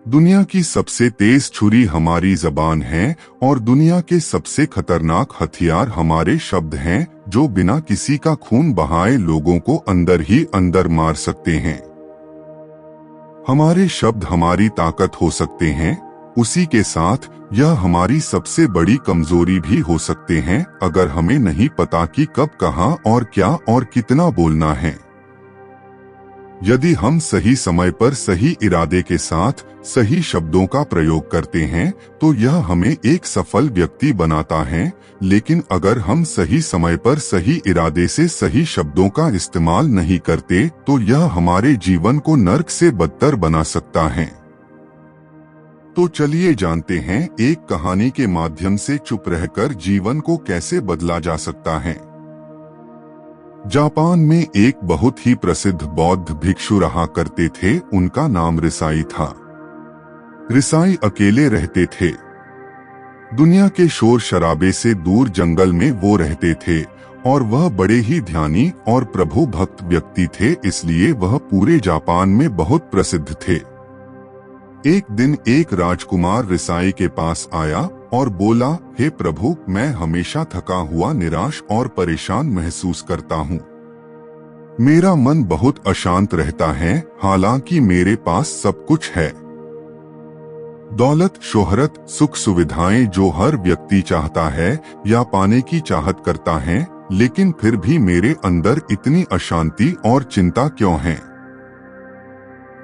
दुनिया की सबसे तेज छुरी हमारी जबान है और दुनिया के सबसे खतरनाक हथियार हमारे शब्द हैं, जो बिना किसी का खून बहाए लोगों को अंदर ही अंदर मार सकते हैं। हमारे शब्द हमारी ताकत हो सकते हैं, उसी के साथ यह हमारी सबसे बड़ी कमजोरी भी हो सकते हैं, अगर हमें नहीं पता कि कब, कहां और क्या और कितना बोलना है। यदि हम सही समय पर सही इरादे के साथ सही शब्दों का प्रयोग करते हैं तो यह हमें एक सफल व्यक्ति बनाता है, लेकिन अगर हम सही समय पर सही इरादे से सही शब्दों का इस्तेमाल नहीं करते तो यह हमारे जीवन को नर्क से बदतर बना सकता है। तो चलिए जानते हैं एक कहानी के माध्यम से चुप रहकर जीवन को कैसे बदला जा सकता है। जापान में एक बहुत ही प्रसिद्ध बौद्ध भिक्षु रहा करते थे। उनका नाम रिसाई था। रिसाई अकेले रहते थे। दुनिया के शोर शराबे से दूर जंगल में वो रहते थे और वह बड़े ही ध्यानी और प्रभु भक्त व्यक्ति थे, इसलिए वह पूरे जापान में बहुत प्रसिद्ध थे। एक दिन एक राजकुमार रिसाई के पास आया और बोला, हे प्रभु, मैं हमेशा थका हुआ, निराश और परेशान महसूस करता हूँ। मेरा मन बहुत अशांत रहता है, हालांकि मेरे पास सब कुछ है। दौलत, शोहरत, सुख सुविधाएं जो हर व्यक्ति चाहता है या पाने की चाहत करता है, लेकिन फिर भी मेरे अंदर इतनी अशांति और चिंता क्यों है?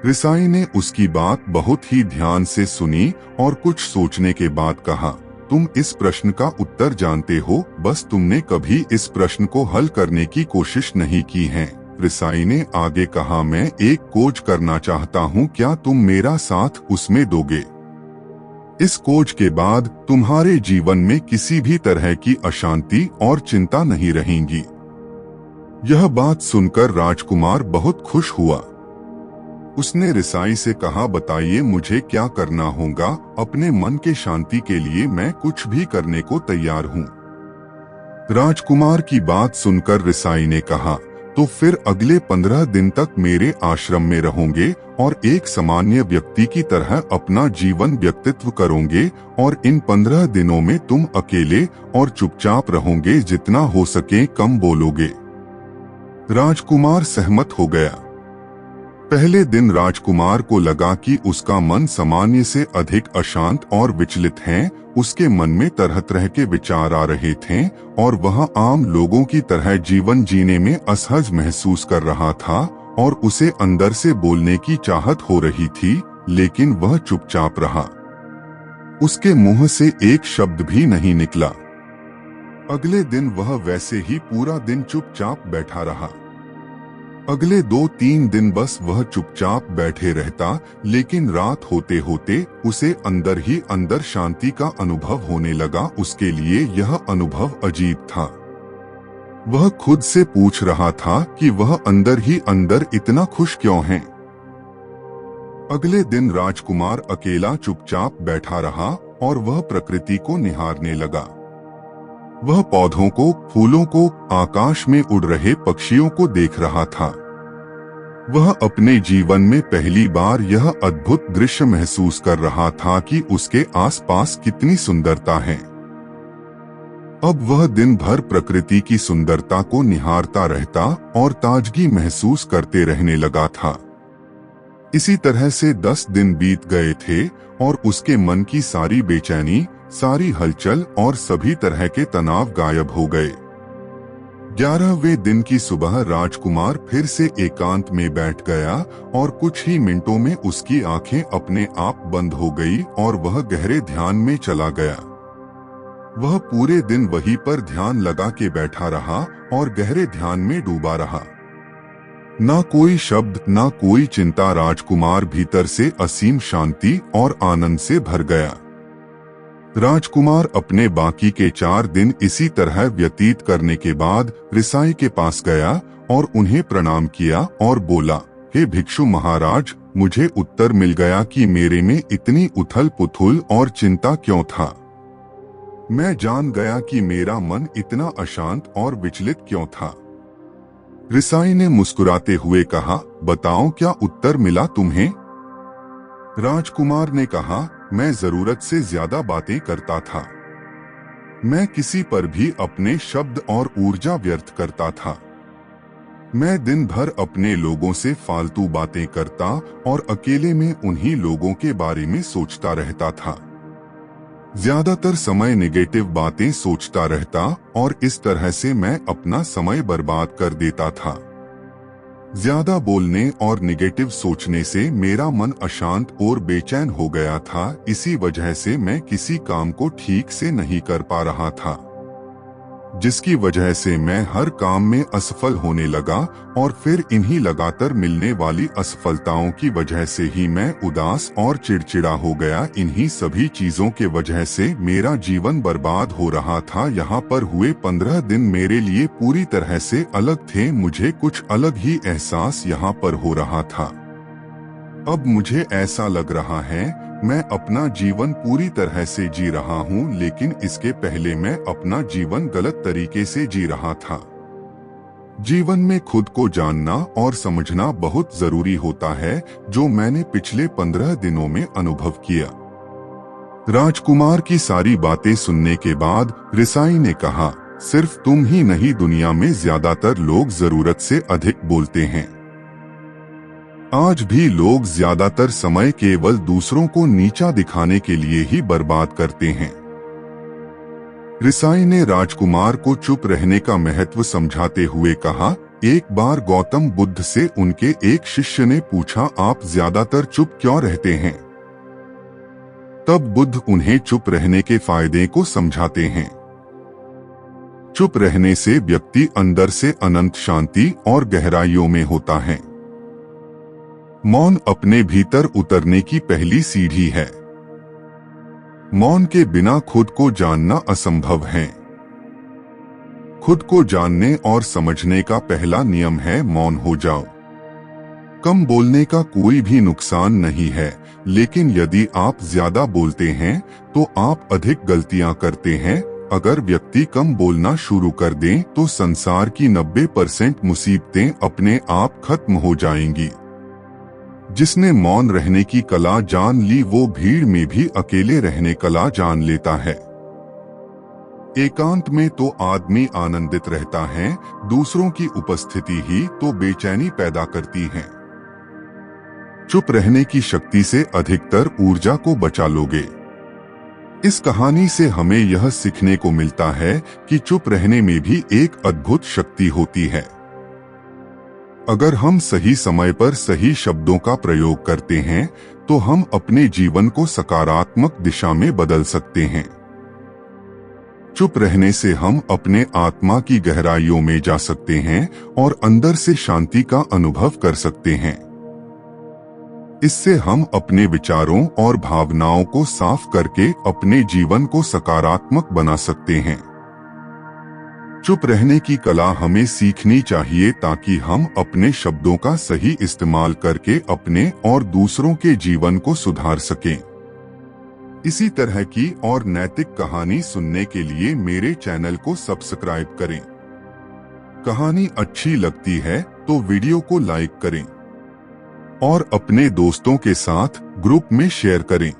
रिसाई ने उसकी बात बहुत ही ध्यान से सुनी और कुछ सोचने के बाद कहा, तुम इस प्रश्न का उत्तर जानते हो, बस तुमने कभी इस प्रश्न को हल करने की कोशिश नहीं की है। रिसाई ने आगे कहा, मैं एक खोज करना चाहता हूँ, क्या तुम मेरा साथ उसमें दोगे? इस खोज के बाद तुम्हारे जीवन में किसी भी तरह की अशांति और चिंता नहीं रहेंगी। यह बात सुनकर राजकुमार बहुत खुश हुआ। उसने रिसाई से कहा, बताइए मुझे क्या करना होगा, अपने मन के शांति के लिए मैं कुछ भी करने को तैयार हूँ। राजकुमार की बात सुनकर रिसाई ने कहा, तो फिर अगले 15 दिन तक मेरे आश्रम में रहोगे और एक सामान्य व्यक्ति की तरह अपना जीवन व्यक्तित्व करोगे और इन 15 दिनों में तुम अकेले और चुपचाप रहोगे, जितना हो सके कम बोलोगे। राजकुमार सहमत हो गया। पहले दिन राजकुमार को लगा कि उसका मन सामान्य से अधिक अशांत और विचलित है। उसके मन में तरह तरह के विचार आ रहे थे और वह आम लोगों की तरह जीवन जीने में असहज महसूस कर रहा था और उसे अंदर से बोलने की चाहत हो रही थी, लेकिन वह चुपचाप रहा। उसके मुंह से एक शब्द भी नहीं निकला। अगले दिन वह वैसे ही पूरा दिन चुपचाप बैठा रहा। अगले 2-3 दिन बस वह चुपचाप बैठे रहता, लेकिन रात होते होते उसे अंदर ही अंदर शांति का अनुभव होने लगा। उसके लिए यह अनुभव अजीब था। वह खुद से पूछ रहा था कि वह अंदर ही अंदर इतना खुश क्यों है। अगले दिन राजकुमार अकेला चुपचाप बैठा रहा और वह प्रकृति को निहारने लगा। वह पौधों को, फूलों को, आकाश में उड़ रहे पक्षियों को देख रहा था। वह अपने जीवन में पहली बार यह अद्भुत दृश्य महसूस कर रहा था कि उसके आसपास कितनी सुंदरता है। अब वह दिन भर प्रकृति की सुंदरता को निहारता रहता और ताजगी महसूस करते रहने लगा था। इसी तरह से 10 दिन बीत गए थे और उसके मन की सारी बेचैनी, सारी हलचल और सभी तरह के तनाव गायब हो गए। 11वें दिन की सुबह राजकुमार फिर से एकांत में बैठ गया और कुछ ही मिनटों में उसकी आंखें अपने आप बंद हो गई और वह गहरे ध्यान में चला गया। वह पूरे दिन वहीं पर ध्यान लगा के बैठा रहा और गहरे ध्यान में डूबा रहा। ना कोई शब्द, ना कोई चिंता। राजकुमार भीतर से असीम शांति और आनंद से भर गया। राजकुमार अपने बाकी के 4 दिन इसी तरह व्यतीत करने के बाद रिसाई के पास गया और उन्हें प्रणाम किया और बोला, हे भिक्षु महाराज, मुझे उत्तर मिल गया कि मेरे में इतनी उथल पुथल और चिंता क्यों था। मैं जान गया कि मेरा मन इतना अशांत और विचलित क्यों था। रिसाई ने मुस्कुराते हुए कहा, बताओ क्या उत्तर मिला तुम्हें? राजकुमार ने कहा, मैं जरूरत से ज्यादा बातें करता था। मैं किसी पर भी अपने शब्द और ऊर्जा व्यर्थ करता था। मैं दिन भर अपने लोगों से फालतू बातें करता और अकेले में उन्हीं लोगों के बारे में सोचता रहता था। ज्यादातर समय नेगेटिव बातें सोचता रहता और इस तरह से मैं अपना समय बर्बाद कर देता था। ज्यादा बोलने और नेगेटिव सोचने से मेरा मन अशांत और बेचैन हो गया था। इसी वजह से मैं किसी काम को ठीक से नहीं कर पा रहा था, जिसकी वजह से मैं हर काम में असफल होने लगा और फिर इन्हीं लगातार मिलने वाली असफलताओं की वजह से ही मैं उदास और चिड़चिड़ा हो गया। इन्हीं सभी चीजों के वजह से मेरा जीवन बर्बाद हो रहा था। यहाँ पर हुए 15 दिन मेरे लिए पूरी तरह से अलग थे। मुझे कुछ अलग ही एहसास यहाँ पर हो रहा था। अब मुझे ऐसा लग रहा है मैं अपना जीवन पूरी तरह से जी रहा हूँ, लेकिन इसके पहले मैं अपना जीवन गलत तरीके से जी रहा था। जीवन में खुद को जानना और समझना बहुत जरूरी होता है, जो मैंने पिछले 15 दिनों में अनुभव किया। राजकुमार की सारी बातें सुनने के बाद रिसाई ने कहा, सिर्फ तुम ही नहीं, दुनिया में ज्यादातर लोग जरूरत से अधिक बोलते हैं। आज भी लोग ज्यादातर समय केवल दूसरों को नीचा दिखाने के लिए ही बर्बाद करते हैं। रिसाई ने राजकुमार को चुप रहने का महत्व समझाते हुए कहा, एक बार गौतम बुद्ध से उनके एक शिष्य ने पूछा, आप ज्यादातर चुप क्यों रहते हैं? तब बुद्ध उन्हें चुप रहने के फायदे को समझाते हैं। चुप रहने से व्यक्ति अंदर से अनंत शांति और गहराइयों में होता है। मौन अपने भीतर उतरने की पहली सीढ़ी है। मौन के बिना खुद को जानना असंभव है। खुद को जानने और समझने का पहला नियम है मौन हो जाओ। कम बोलने का कोई भी नुकसान नहीं है, लेकिन यदि आप ज्यादा बोलते हैं तो आप अधिक गलतियां करते हैं। अगर व्यक्ति कम बोलना शुरू कर दें तो संसार की 90% मुसीबतें अपने आप खत्म हो जाएंगी। जिसने मौन रहने की कला जान ली, वो भीड़ में भी अकेले रहने कला जान लेता है। एकांत में तो आदमी आनंदित रहता है, दूसरों की उपस्थिति ही तो बेचैनी पैदा करती है। चुप रहने की शक्ति से अधिकतर ऊर्जा को बचा लोगे। इस कहानी से हमें यह सीखने को मिलता है कि चुप रहने में भी एक अद्भुत शक्ति होती है। अगर हम सही समय पर सही शब्दों का प्रयोग करते हैं तो हम अपने जीवन को सकारात्मक दिशा में बदल सकते हैं। चुप रहने से हम अपने आत्मा की गहराइयों में जा सकते हैं और अंदर से शांति का अनुभव कर सकते हैं। इससे हम अपने विचारों और भावनाओं को साफ करके अपने जीवन को सकारात्मक बना सकते हैं। चुप रहने की कला हमें सीखनी चाहिए ताकि हम अपने शब्दों का सही इस्तेमाल करके अपने और दूसरों के जीवन को सुधार सकें। इसी तरह की और नैतिक कहानी सुनने के लिए मेरे चैनल को सब्सक्राइब करें। कहानी अच्छी लगती है तो वीडियो को लाइक करें और अपने दोस्तों के साथ ग्रुप में शेयर करें।